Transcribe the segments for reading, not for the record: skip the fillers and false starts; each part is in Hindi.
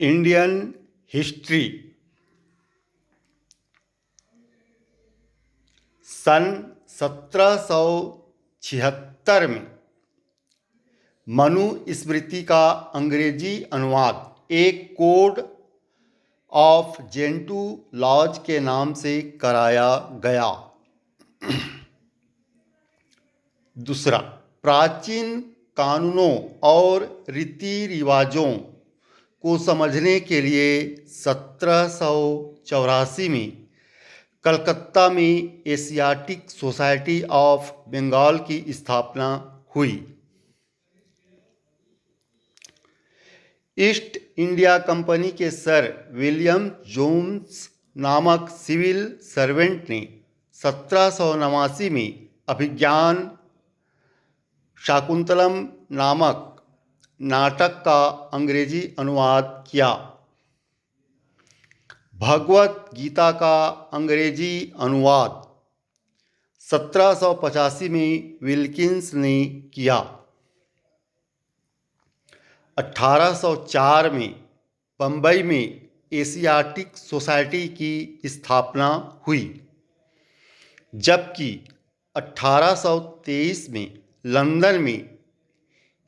इंडियन हिस्ट्री सन 1776 में मनुस्मृति का अंग्रेजी अनुवाद एक कोड ऑफ जेंटू लॉज के नाम से कराया गया। दूसरा, प्राचीन कानूनों और रीति रिवाजों को समझने के लिए 1784 में कलकत्ता में एशियाटिक सोसाइटी ऑफ बंगाल की स्थापना हुई। ईस्ट इंडिया कंपनी के सर विलियम जोन्स नामक सिविल सर्वेंट ने 1789 में अभिज्ञान शाकुंतलम नामक नाटक का अंग्रेजी अनुवाद किया। भगवत गीता का अंग्रेजी अनुवाद 1785 में विल्किंस ने किया। 1804 में बम्बई में एशियाटिक सोसाइटी की स्थापना हुई, जबकि 1823 में लंदन में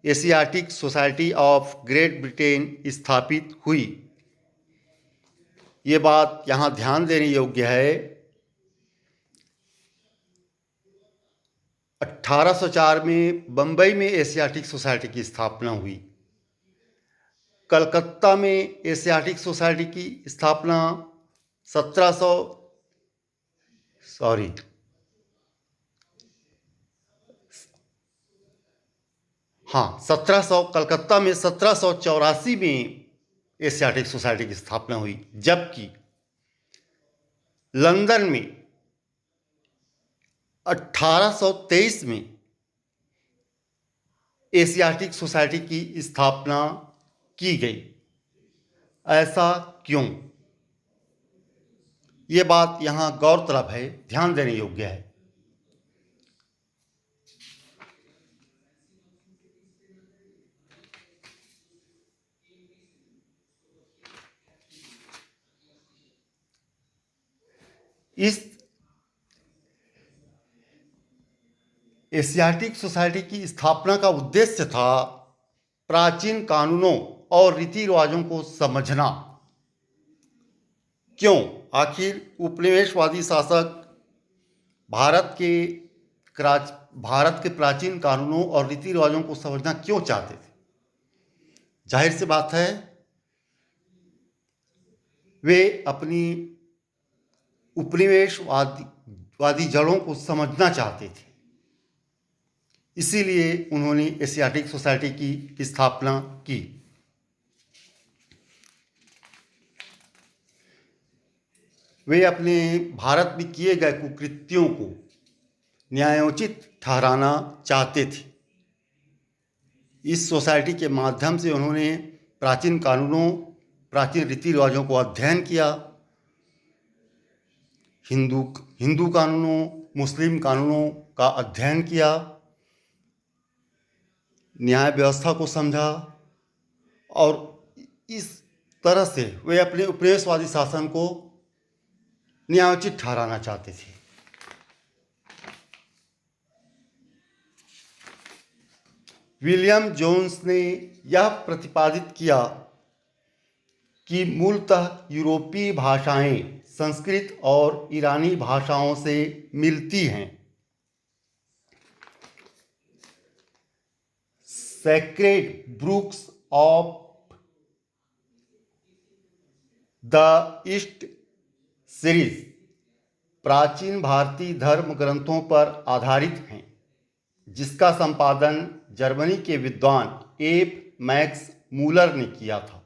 Asiatic society of great Britain स्थापित हुई। ये बात यहाँ ध्यान देने योग्य है। 1804 में बम्बई में एशियाटिक सोसाइटी की स्थापना हुई। कलकत्ता में एशियाटिक सोसाइटी की स्थापना 1700 कलकत्ता में 1784 में एशियाटिक सोसाइटी की स्थापना हुई, जबकि लंदन में 1823 में एशियाटिक सोसाइटी की स्थापना की गई। ऐसा क्यों? ये बात यहाँ गौरतलब है, ध्यान देने योग्य है। इस एशियाटिक सोसाइटी की स्थापना का उद्देश्य था प्राचीन कानूनों और रीति रिवाजों को समझना। क्यों? आखिर उपनिवेशवादी शासक भारत के प्राचीन कानूनों और रीति रिवाजों को समझना क्यों चाहते थे? जाहिर सी बात है, वे अपनी उपनिवेशवादी जड़ों को समझना चाहते थे। इसीलिए उन्होंने एशियाटिक सोसाइटी की स्थापना की। वे अपने भारत में किए गए कुकृत्यों को न्यायोचित ठहराना चाहते थे। इस सोसाइटी के माध्यम से उन्होंने प्राचीन कानूनों, प्राचीन रीति रिवाजों को अध्ययन किया। हिंदू कानूनों, मुस्लिम कानूनों का अध्ययन किया, न्याय व्यवस्था को समझा, और इस तरह से वे अपने उपनिवेशवादी शासन को न्यायोचित ठहराना चाहते थे। विलियम जोन्स ने यह प्रतिपादित किया कि मूलतः यूरोपीय भाषाएं संस्कृत और ईरानी भाषाओं से मिलती हैं। Sacred books of the east series प्राचीन भारतीय धर्म ग्रंथों पर आधारित हैं, जिसका संपादन जर्मनी के विद्वान एफ मैक्स मूलर ने किया था।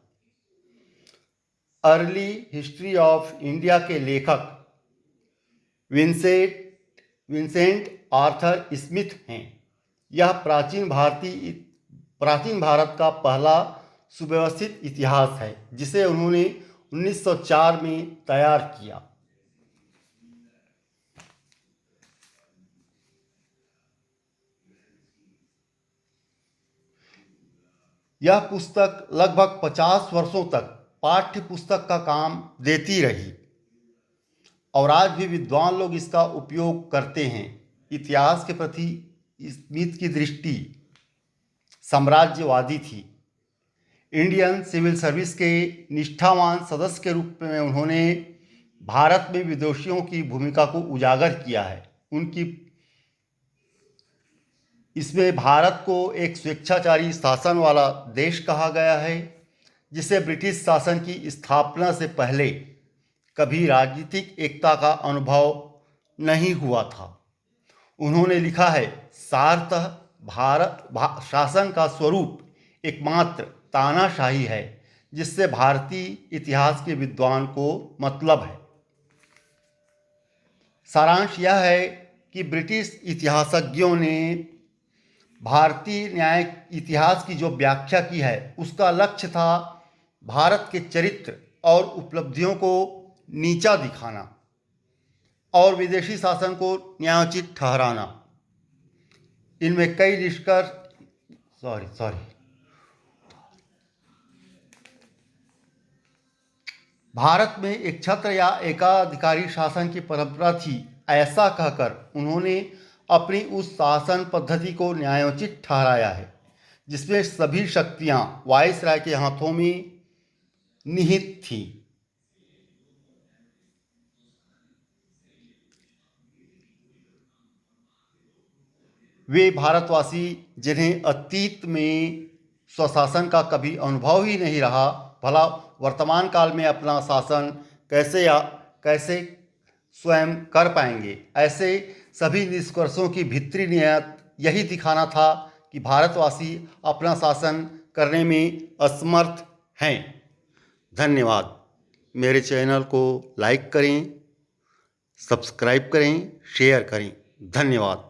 अर्ली हिस्ट्री ऑफ इंडिया के लेखक विंसेंट आर्थर स्मिथ हैं। यह प्राचीन भारत का पहला सुव्यवस्थित इतिहास है, जिसे उन्होंने 1904 में तैयार किया। यह पुस्तक लगभग 50 वर्षों तक पाठ्य पुस्तक का काम देती रही और आज भी विद्वान लोग इसका उपयोग करते हैं। इतिहास के प्रति स्मिथ की दृष्टि साम्राज्यवादी थी। इंडियन सिविल सर्विस के निष्ठावान सदस्य के रूप में उन्होंने भारत में विदेशियों की भूमिका को उजागर किया है। उनकी इसमें भारत को एक स्वेच्छाचारी शासन वाला देश कहा गया है, जिसे ब्रिटिश शासन की स्थापना से पहले कभी राजनीतिक एकता का अनुभव नहीं हुआ था। उन्होंने लिखा है, सारतः भारत शासन का स्वरूप एकमात्र तानाशाही है, जिससे भारतीय इतिहास के विद्वान को मतलब है। सारांश यह है कि ब्रिटिश इतिहासज्ञों ने भारतीय न्याय इतिहास की जो व्याख्या की है, उसका लक्ष्य था भारत के चरित्र और उपलब्धियों को नीचा दिखाना और विदेशी शासन को न्यायोचित ठहराना। इनमें कई निष्कर्ष भारत में एक छत्र या एकाधिकारी शासन की परंपरा थी, ऐसा कहकर उन्होंने अपनी उस शासन पद्धति को न्यायोचित ठहराया है जिसमें सभी शक्तियां वायसराय के हाथों में निहित थीं। वे भारतवासी जिन्हें अतीत में स्वशासन का कभी अनुभव ही नहीं रहा, भला वर्तमान काल में अपना शासन कैसे स्वयं कर पाएंगे। ऐसे सभी निष्कर्षों की भीतरी नियत यही दिखाना था कि भारतवासी अपना शासन करने में असमर्थ हैं। धन्यवाद। मेरे चैनल को लाइक करें, सब्सक्राइब करें, शेयर करें। धन्यवाद।